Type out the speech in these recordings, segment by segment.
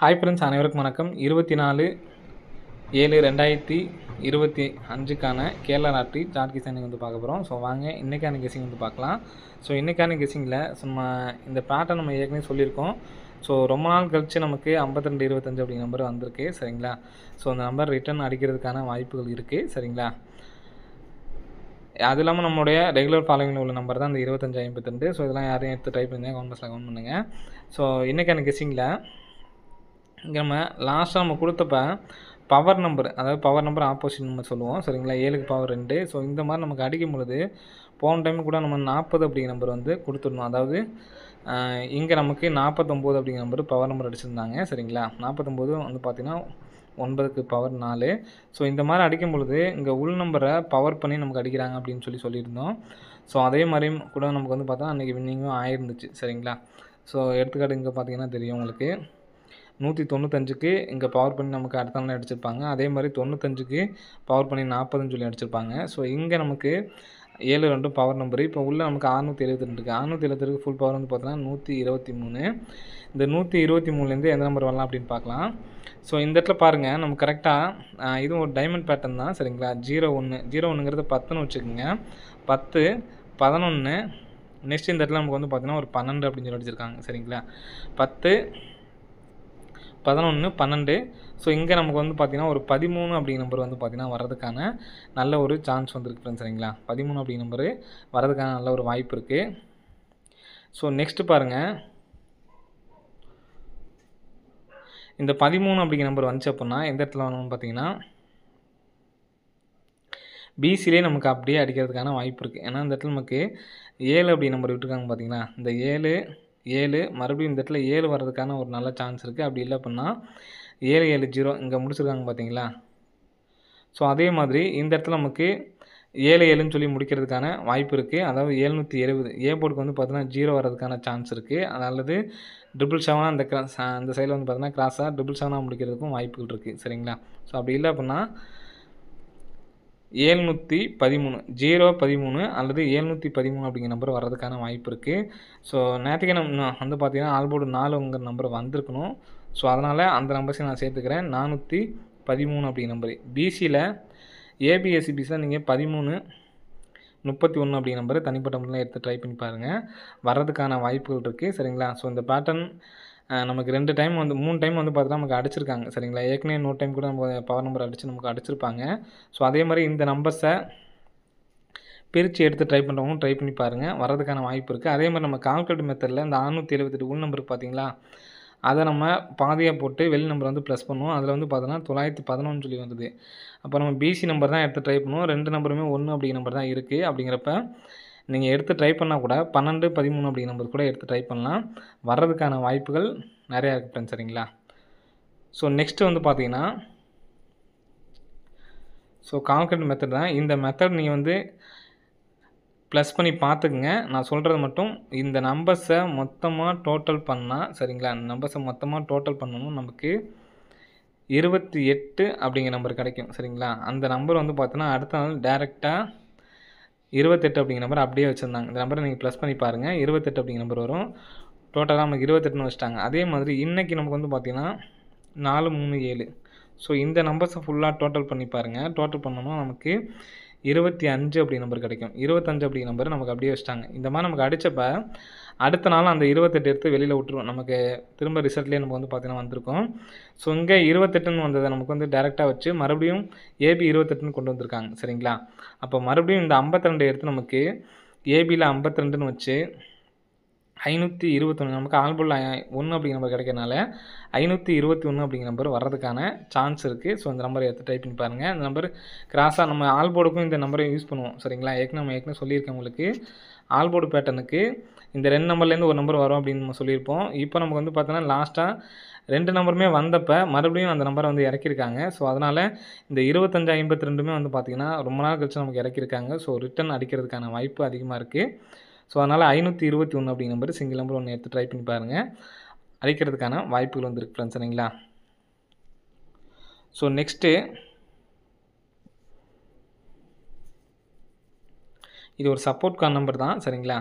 Hi friends, அனைவருக்கும் வணக்கம். 24/7/2025க்கான Kerala lottery chart guessing வந்து பார்க்க போகிறோம். ஸோ வாங்க இன்றைக்கான கெஸிங் வந்து பார்க்கலாம். ஸோ இன்றைக்கான கெஸிங்கில் சும்மா இந்த பேட்டர்ன் நம்ம ஏற்கனவே சொல்லியிருக்கோம். ஸோ ரொம்ப நாள் கழித்து நமக்கு 52-25 அப்படிங்கிற நம்பர் வந்திருக்கு, சரிங்களா. ஸோ அந்த நம்பர் ரிட்டர்ன் அடிக்கிறதுக்கான வாய்ப்புகள் இருக்குது, சரிங்களா. அது இல்லாமல் நம்மளுடைய ரெகுலர் ஃபாலோவிங்கில் உள்ள நம்பர் தான் இந்த 25-52. ஸோ இதெல்லாம் யாரையும் எடுத்து ட்ரை பண்ணுங்கள், கவுண்ட் கவுண்ட் பண்ணுங்கள். ஸோ இன்றைக்கான கெஸிங்கில் இங்கே நம்ம லாஸ்ட்டாக நம்ம கொடுத்தப்ப பவர் நம்பர், அதாவது பவர் நம்பர் ஆப்போசிட் நம்பர் சொல்லுவோம், சரிங்களா. 7க்கு பவர் 2. ஸோ இந்த மாதிரி நமக்கு அடிக்கும் பொழுது போன டைம் கூட நம்ம 40 அப்படிங்கிற நம்பர் வந்து கொடுத்துடணும். அதாவது இங்கே நமக்கு 49 அப்படிங்கிற நம்பர் பவர் நம்பர் அடிச்சிருந்தாங்க, சரிங்களா. 49 வந்து பார்த்திங்கன்னா 9க்கு பவர் 4. ஸோ இந்த மாதிரி அடிக்கும் பொழுது இங்கே உள் நம்பரை பவர் பண்ணி நமக்கு அடிக்கிறாங்க அப்படின்னு சொல்லியிருந்தோம். ஸோ அதே மாதிரியும் கூட நமக்கு வந்து பார்த்தா அன்றைக்கி வின்னிங்கும் ஆயிருந்துச்சு, சரிங்களா. ஸோ எடுத்துக்காட்டு இங்கே பார்த்தீங்கன்னா தெரியும் உங்களுக்கு, 195க்கு இங்கே பவர் பண்ணி நமக்கு அடுத்த நாள் அடிச்சிருப்பாங்க. அதே மாதிரி 95க்கு பவர் பண்ணி 40ன்னு சொல்லி அடிச்சிருப்பாங்க. ஸோ இங்கே நமக்கு 7 பவர் நம்பரு. இப்போ உள்ள நமக்கு 672 இருக்குது. 672க்கு ஃபுல் பவர் வந்து பார்த்தோன்னா 123. இந்த 123லேருந்து எந்த நம்பர் வரலாம் அப்படின்னு பார்க்கலாம். ஸோ இந்த இடத்துல பாருங்கள், நம்ம கரெக்டாக இதுவும் ஒரு டைமண்ட் பேட்டர்ன் தான், சரிங்களா. 01 10ன்னு வச்சுக்கோங்க. 10 11 நெக்ஸ்ட் இந்த இடத்துல நமக்கு வந்து பார்த்தீங்கன்னா ஒரு 12 அப்படின்னு சொல்லி அடிச்சிருக்காங்க, சரிங்களா. 10 11 12. ஸோ இங்கே நமக்கு வந்து பார்த்திங்கன்னா ஒரு 13 அப்படிங்கிற நம்பர் வந்து பார்த்திங்கன்னா வர்றதுக்கான நல்ல ஒரு சான்ஸ் வந்துருக்கு ஃப்ரெண்ட்ஸ், சரிங்களா. 13 அப்படிங்கிற நம்பரு வர்றதுக்கான நல்ல ஒரு வாய்ப்பு இருக்குது. ஸோ நெக்ஸ்ட்டு பாருங்கள், இந்த 13 அப்படிங்கிற நம்பர் வந்துச்சு அப்படின்னா எந்த இடத்துல வரணும்னு பார்த்தீங்கன்னா பிசிலே நமக்கு அப்படியே அடிக்கிறதுக்கான வாய்ப்பு இருக்குது. ஏன்னா இந்த இடத்துல நமக்கு 7 அப்படி நம்பர் விட்டுருக்காங்க பார்த்தீங்களா. இந்த 7 மறுபடியும் இந்த இடத்துல 7 வர்றதுக்கான ஒரு நல்ல சான்ஸ் இருக்குது. அப்படி இல்லை அப்படின்னா 770 இங்கே முடிச்சிருக்காங்க பார்த்தீங்களா. ஸோ அதே மாதிரி இந்த இடத்துல நமக்கு 77ன்னு சொல்லி முடிக்கிறதுக்கான வாய்ப்பு இருக்குது. அதாவது 770 ஏ போர்டுக்கு வந்து பார்த்தீங்கன்னா 0 வர்றதுக்கான சான்ஸ் இருக்குது. அல்லது 777 அந்த சைடில் வந்து பார்த்தீங்கன்னா கிராஸாக 777 முடிக்கிறதுக்கும் வாய்ப்புகள் இருக்குது, சரிங்களா. ஸோ அப்படி இல்லை அப்படின்னா 713 013 அல்லது 713 அப்படிங்கிற நம்பர் வர்றதுக்கான வாய்ப்பு இருக்குது. ஸோ நேற்றுக்கே நம்ம வந்து பார்த்திங்கன்னா ஆல்போர்டு 4ங்கிற நம்பர் வந்திருக்கணும். ஸோ அதனால் அந்த நம்பர்ஸையும் நான் சேர்த்துக்கிறேன். 413 அப்படிங்கிற நம்பர். பிசியில் ஏபிஎஸ்சிபிஸில் நீங்கள் 13 31 அப்படிங்கிற நம்பர் தனிப்பட்ட முறையில் எடுத்து ட்ரை பண்ணி பாருங்கள், வர்றதுக்கான வாய்ப்புகள் இருக்குது, சரிங்களா. ஸோ இந்த பேட்டர்ன் நமக்கு 2 டைம் வந்து 3 டைம் வந்து பார்த்தீங்கன்னா நமக்கு அடிச்சிருக்காங்க, சரிங்களா. ஏற்கனவே இன்னொரு டைம் கூட நம்ம பவர் நம்பர் அடித்து நமக்கு அடிச்சிருப்பாங்க. ஸோ அதே மாதிரி இந்த நம்பர்ஸை பிரித்து எடுத்து ட்ரை பண்ணுறவங்களும் ட்ரை பண்ணி பாருங்கள், வர்றதுக்கான வாய்ப்பு இருக்குது. அதே மாதிரி நம்ம கால்குலேட் மெத்தடில் இந்த 678 உள் நம்பருக்கு பார்த்தீங்களா, அதை நம்ம பாதியாக போட்டு வெளி நம்பர் வந்து ப்ளஸ் பண்ணுவோம். அதில் வந்து பார்த்தோன்னா 911 சொல்லி வந்தது. அப்போ நம்ம பிசி நம்பர் தான் எடுத்து ட்ரை பண்ணுவோம். 2 நம்பருமே 1 அப்படிங்கிற நம்பர் தான் இருக்குது. அப்படிங்கிறப்ப நீங்கள் எடுத்து ட்ரை பண்ணால் கூட 12 13 அப்படிங்கிற நம்பர் கூட எடுத்து ட்ரை பண்ணலாம், வர்றதுக்கான வாய்ப்புகள் நிறையா இருக்குது ஃப்ரெண்ட்ஸ், சரிங்களா. ஸோ நெக்ஸ்ட்டு வந்து பார்த்தீங்கன்னா கால்குலேட் மெத்தட் தான். இந்த மெத்தட் நீங்கள் வந்து ப்ளஸ் பண்ணி பார்த்துக்குங்க. நான் சொல்கிறது மட்டும், இந்த நம்பர்ஸை மொத்தமாக டோட்டல் பண்ணால், சரிங்களா, அந்த நம்பர்ஸை மொத்தமாக டோட்டல் பண்ணணும், நமக்கு 28 அப்படிங்கிற நம்பர் கிடைக்கும், சரிங்களா. அந்த நம்பர் வந்து பார்த்தோன்னா அடுத்த நாள் டேரெக்டாக 28 அப்படிங்கிற நம்பர் அப்படியே வச்சுருந்தாங்க. இந்த நம்பரை நீங்கள் ப்ளஸ் பண்ணி பாருங்கள், 28 அப்படிங்கிற நம்பர் வரும். டோட்டலாக நமக்கு 28ன்னு வச்சுட்டாங்க. அதே மாதிரி இன்றைக்கி நமக்கு வந்து பார்த்திங்கன்னா 437. ஸோ இந்த நம்பர்ஸை ஃபுல்லாக டோட்டல் பண்ணி பாருங்கள். டோட்டல் பண்ணோம்னா நமக்கு 25 அப்படி நம்பர் கிடைக்கும். 25 அப்படிங்கிற நம்பர் நமக்கு அப்படியே வச்சுட்டாங்க. இந்த மாதிரி நமக்கு அடித்தப்ப அடுத்த நாள் அந்த 28 எடுத்து வெளியில் விட்டுருவோம். நமக்கு திரும்ப ரிசல்ட்லேயே நமக்கு வந்து பார்த்திங்கன்னா வந்திருக்கும். ஸோ இங்கே 28ன்னு வந்ததை நமக்கு வந்து டேரெக்டாக வச்சு மறுபடியும் ஏபி 28ன்னு கொண்டு வந்திருக்காங்க, சரிங்களா. அப்போ மறுபடியும் இந்த 52 எடுத்து நமக்கு ஏபியில் 52ன்னு வச்சு 521 நமக்கு ஆல்போர்டில் 1 அப்படிங்கிற நம்பர் கிடைக்கிறனால 521 அப்படிங்கிற நம்பர் வர்றதுக்கான சான்ஸ் இருக்குது. ஸோ இந்த நம்பரை எடுத்து டைப் பண்ணி பாருங்கள். இந்த நம்பர் கிராஸாக நம்ம ஆல்போர்டுக்கும் இந்த நம்பரை யூஸ் பண்ணுவோம், சரிங்களா. ஏற்கனவே சொல்லியிருக்கேன் உங்களுக்கு, ஆல்போர்டு பேட்டர்னுக்கு இந்த 2 நம்பர்லேருந்து ஒரு நம்பர் வரும் அப்படின்னு நம்ம சொல்லியிருப்போம். இப்போ நமக்கு வந்து பார்த்தோன்னா லாஸ்ட்டாக 2 நம்பருமே வந்தப்போ மறுபடியும் அந்த நம்பரை வந்து இறக்கியிருக்காங்க. ஸோ அதனால் இந்த 25-52மே வந்து பார்த்திங்கன்னா ரொம்ப நாள் கழிச்சு நமக்கு இறக்கியிருக்காங்க. ஸோ ரிட்டன் அடிக்கிறதுக்கான வாய்ப்பு அதிகமாக இருக்குது. ஸோ அதனால் 521 அப்படிங்கிற நம்பர் சிங்கிள் நம்பர் ஒன்று எடுத்து ட்ரை பண்ணி பாருங்கள், அடிக்கிறதுக்கான வாய்ப்புகள் வந்துருக்கு ஃப்ரெண்ட்ஸ், சரிங்களா. ஸோ நெக்ஸ்ட்டு இது ஒரு சப்போர்ட் கால் நம்பர் தான், சரிங்களா.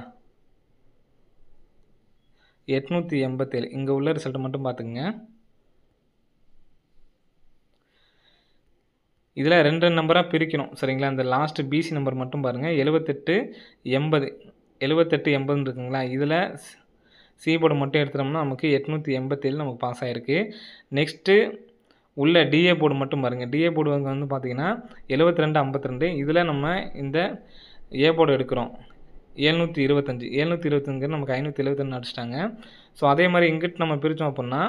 887 இங்கே உள்ள ரிசல்ட்டை மட்டும் பார்த்துக்குங்க. இதில் 2 நம்பராக பிரிக்கணும் சரிங்களா. இந்த லாஸ்ட் பிசி நம்பர் மட்டும் பாருங்கள் 78 80 78 80 இருக்குங்களா. இதில் சி போர்டு மட்டும் எடுத்துட்டோம்னா நமக்கு 887 நமக்கு பாஸ் ஆகிருக்கு. நெக்ஸ்ட்டு உள்ள டிஏ போர்டு மட்டும் பாருங்கள். டிஏ போர்டு வந்து பார்த்தீங்கன்னா 72 52. இதில் நம்ம இந்த ஏ போர்டு எடுக்கிறோம் 725 725 நமக்கு 571 அடிச்சிட்டாங்க. ஸோ அதே மாதிரி இங்கிட்டு நம்ம பிரித்தோம் அப்படின்னா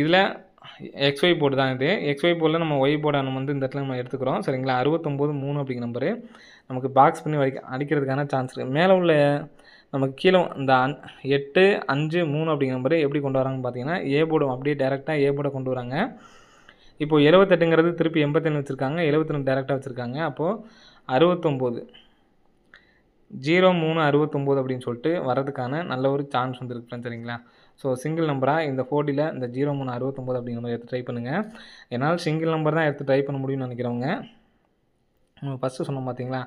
இதில் XY போர்டு தான் இது. XY போர்டில் நம்ம ஒய் போர்டை நம்ம வந்து இந்த இடத்துல நம்ம எடுத்துக்கிறோம் சரிங்களா. 69 3 அப்படிங்கிற நம்பரு நமக்கு பாக்ஸ் பண்ணி அடிக்கிறதுக்கான சான்ஸ் இருக்குது. மேலே உள்ள நமக்கு கீழே இந்த 8 5 3 அப்படிங்கிற நம்பரு எப்படி கொண்டு வராங்கன்னு பார்த்தீங்கன்னா ஏ போர்டு அப்படியே டேரெக்டாக ஏ போர்டை கொண்டு வராங்க. இப்போது 78ங்கிறது திருப்பி 87 வச்சுருக்காங்க, 72 டேரெக்டாக வச்சுருக்காங்க. அப்போது 69 03 69 அப்படின்னு சொல்லிட்டு வரதுக்கான நல்ல ஒரு சான்ஸ் வந்துருக்கு ஃப்ரெண்ட்ஸ் சரிங்களா. ஸோ சிங்கிள் நம்பராக இந்த 4Dயில் இந்த 03 69 அப்படிங்கிற மாதிரி எடுத்து ட்ரை பண்ணுங்கள். என்னால் சிங்கிள் நம்பர் தான் எடுத்து ட்ரை பண்ண முடியும்னு நினைக்கிறவங்க ஃபஸ்ட்டு சொன்னோம் பார்த்தீங்களா,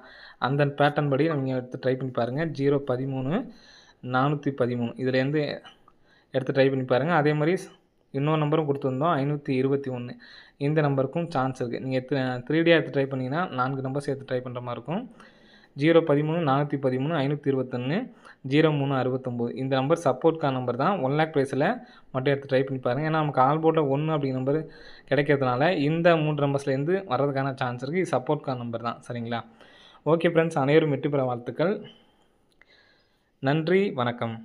அந்த பேட்டர்ன் படி நீங்கள் எடுத்து ட்ரை பண்ணி பாருங்கள். 013 413 இதுலேருந்து எடுத்து ட்ரை பண்ணி பாருங்கள். அதே மாதிரி இன்னொரு நம்பரும் கொடுத்துருந்தோம் 521 இந்த நம்பருக்கும் சான்ஸ் இருக்குது. நீங்கள் 3Dயாக எடுத்து ட்ரை பண்ணிங்கன்னா 4 நம்பர்ஸ் எடுத்து ட்ரை பண்ணுற மாதிரி இருக்கும். 013 413 521 03 69 இந்த நம்பர் சப்போர்ட்கான நம்பர் தான். 1 lakh ப்ரைஸில் மட்டும் எடுத்து ட்ரை பண்ணி பாருங்கள். ஏன்னா நமக்கு ஆல் போர்டில் 1 அப்படிங்கிற நம்பர் கிடைக்கிறதுனால இந்த 3 நம்பர்ஸ்லேருந்து வர்றதுக்கான சான்ஸ் இருக்குது. இது சப்போர்ட்கான நம்பர் தான் சரிங்களா. ஓகே ஃப்ரெண்ட்ஸ், அனைவரும் வெற்றி பெற வாழ்த்துக்கள். நன்றி, வணக்கம்.